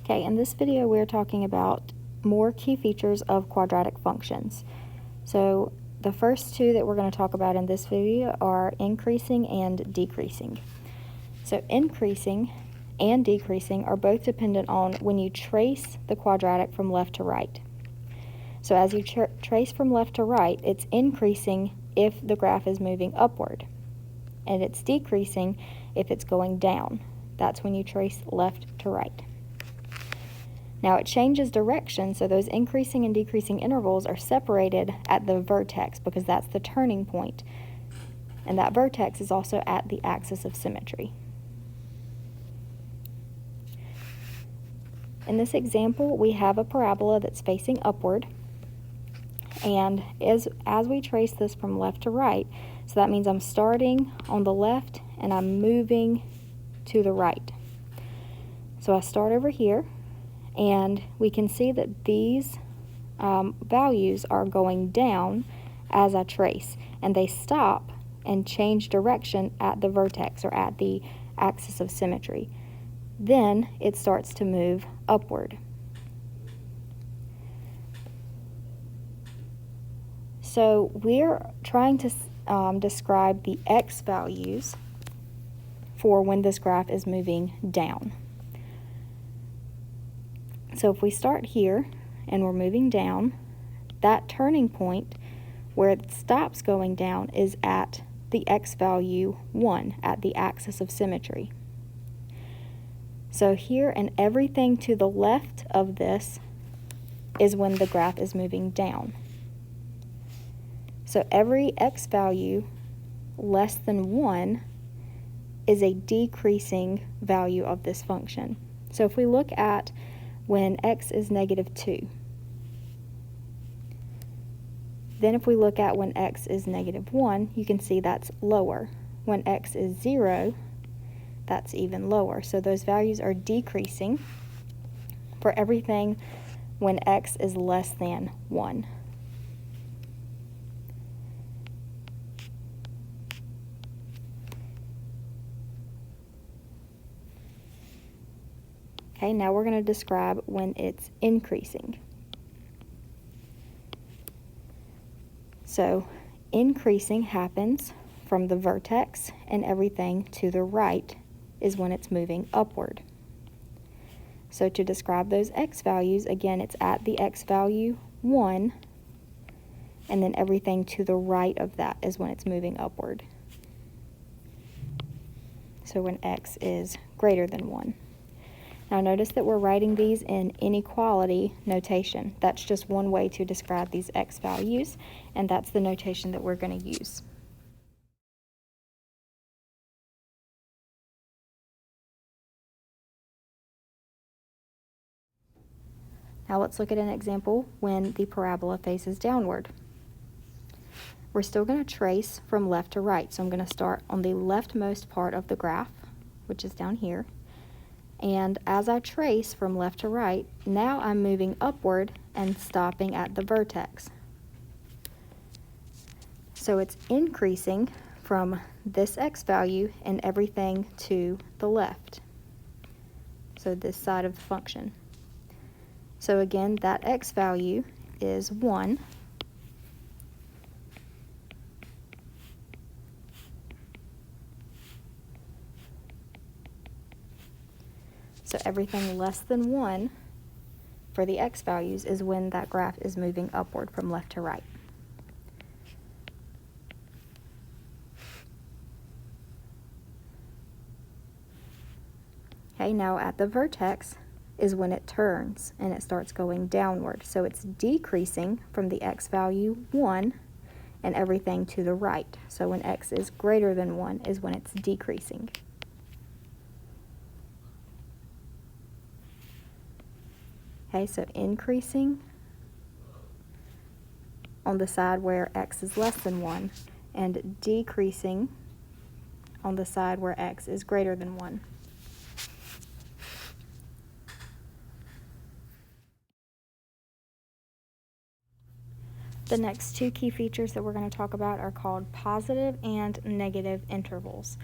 Okay, in this video we're talking about more key features of quadratic functions. So the first two that we're going to talk about in this video are increasing and decreasing. So increasing and decreasing are both dependent on when you trace the quadratic from left to right. So as you trace from left to right, it's increasing if the graph is moving upward, and it's decreasing if it's going down. That's when you trace left to right. Now it changes direction, so those increasing and decreasing intervals are separated at the vertex because that's the turning point. And that vertex is also at the axis of symmetry. In this example, we have a parabola that's facing upward. And as we trace this from left to right, so that means I'm starting on the left and I'm moving to the right. So I start over here, and we can see that these values are going down as I trace, and they stop and change direction at the vertex or at the axis of symmetry. Then it starts to move upward. So we're trying to describe the x values for when this graph is moving down. So if we start here and we're moving down, that turning point where it stops going down is at the x value 1, at the axis of symmetry. So here, and everything to the left of this is when the graph is moving down. So every x value less than 1 is a decreasing value of this function. So if we look at when x is -2, then if we look at when x is -1, you can see that's lower. When x is 0, that's even lower. So those values are decreasing for everything when x is less than 1. Okay, now we're going to describe when it's increasing. So increasing happens from the vertex, and everything to the right is when it's moving upward. So to describe those x values, again, it's at the x value 1, and then everything to the right of that is when it's moving upward. So when x is greater than 1. Now notice that we're writing these in inequality notation. That's just one way to describe these x values, and that's the notation that we're going to use. Now let's look at an example when the parabola faces downward. We're still going to trace from left to right, so I'm going to start on the leftmost part of the graph, which is down here. And as I trace from left to right, now I'm moving upward and stopping at the vertex. So it's increasing from this x value and everything to the left. So this side of the function. So again, that x value is 1. So everything less than 1 for the x values is when that graph is moving upward from left to right. Okay, now at the vertex is when it turns and it starts going downward. So it's decreasing from the x value 1 and everything to the right. So when x is greater than 1 is when it's decreasing. Okay, so increasing on the side where x is less than 1, and decreasing on the side where x is greater than 1. The next two key features that we're going to talk about are called positive and negative intervals.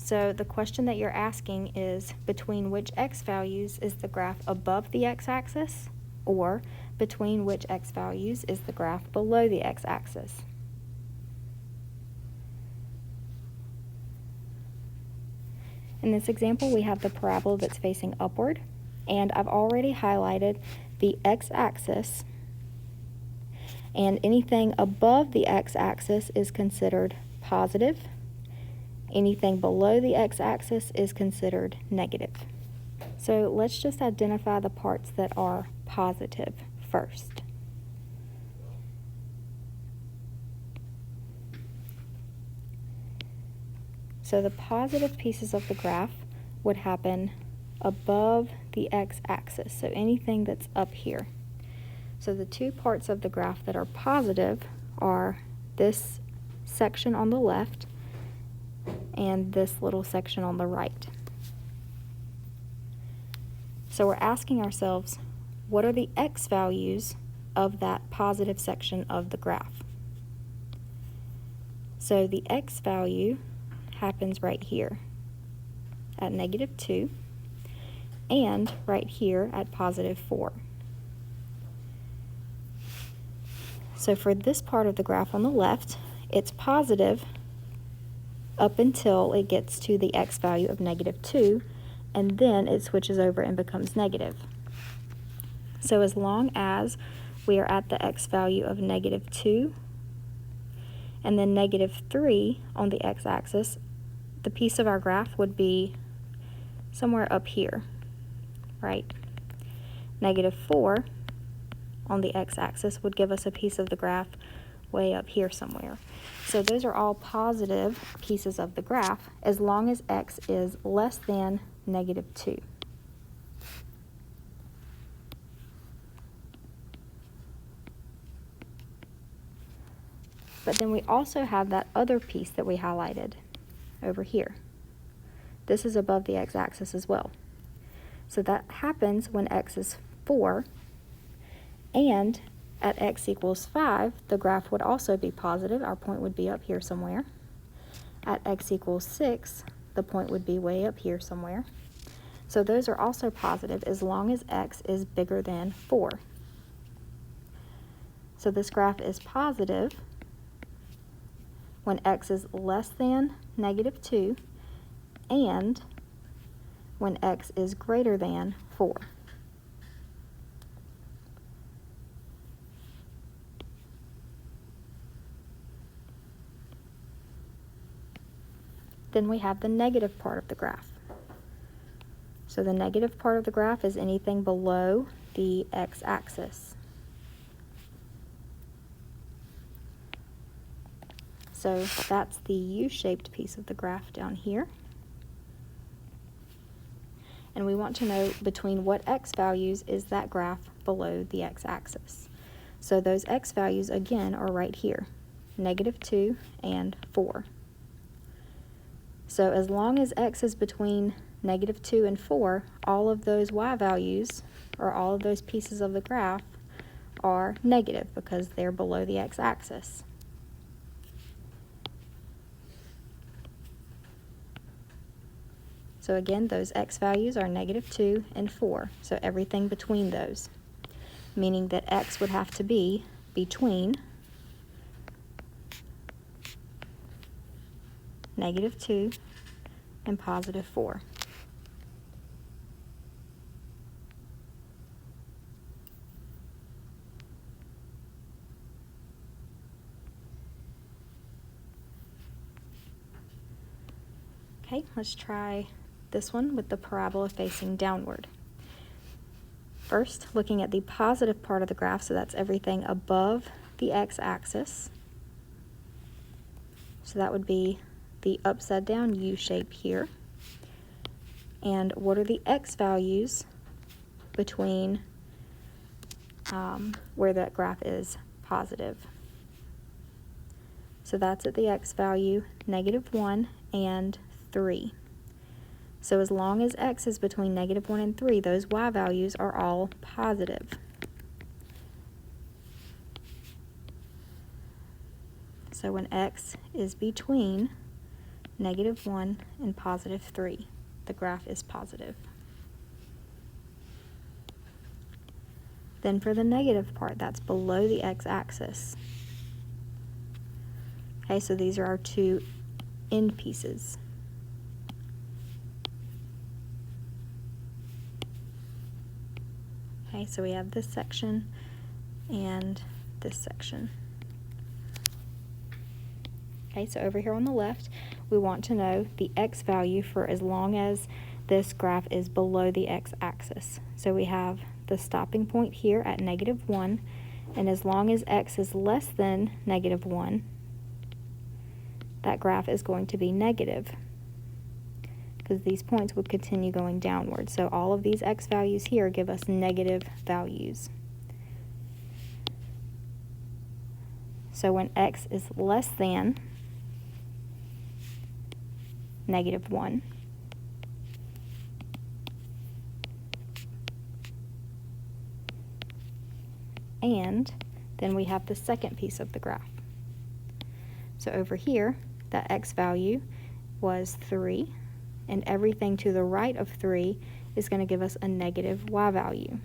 So the question that you're asking is, between which x values is the graph above the x-axis, or between which x values is the graph below the x-axis? In this example, we have the parabola that's facing upward, and I've already highlighted the x-axis, and anything above the x-axis is considered positive. Anything below the x-axis is considered negative. So let's just identify the parts that are positive first. So the positive pieces of the graph would happen above the x-axis, so anything that's up here. So the two parts of the graph that are positive are this section on the left and this little section on the right. So we're asking ourselves, what are the x values of that positive section of the graph? So the x value happens right here at -2 and right here at +4. So for this part of the graph on the left, it's positive up until it gets to the x value of -2, and then it switches over and becomes negative. So as long as we are at the x value of -2 and then -3 on the x-axis, the piece of our graph would be somewhere up here, right? -4 on the x-axis would give us a piece of the graph way up here somewhere. So those are all positive pieces of the graph as long as x is less than -2. But then we also have that other piece that we highlighted over here. This is above the x-axis as well. So that happens when x is 4, and at x equals 5, the graph would also be positive. Our point would be up here somewhere. At x equals 6, the point would be way up here somewhere. So those are also positive as long as x is bigger than 4. So this graph is positive when x is less than -2 and when x is greater than 4. Then we have the negative part of the graph. So the negative part of the graph is anything below the x-axis. So that's the U-shaped piece of the graph down here. And we want to know between what x values is that graph below the x-axis. So those x values, again, are right here, -2 and 4. So as long as x is between -2 and 4, all of those y values, or all of those pieces of the graph, are negative because they're below the x-axis. So again, those x values are -2 and 4, so everything between those, meaning that x would have to be between -2 and +4. Okay, let's try this one with the parabola facing downward. First, looking at the positive part of the graph, so that's everything above the x-axis. So that would be the upside down U shape here. And what are the x values between where that graph is positive? So that's at the x value, -1 and 3. So as long as x is between -1 and 3, those y values are all positive. So when x is between -1, and +3. The graph is positive. Then for the negative part, that's below the x-axis. Okay, so these are our two end pieces. Okay, so we have this section and this section. Okay, so over here on the left, we want to know the x value for as long as this graph is below the x-axis. So we have the stopping point here at -1, and as long as x is less than -1, that graph is going to be negative, because these points would continue going downward. So all of these x values here give us negative values. So when x is less than -1, and then we have the second piece of the graph. So over here, that x value was 3, and everything to the right of 3 is going to give us a negative y value.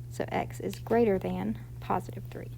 So x is greater than +3.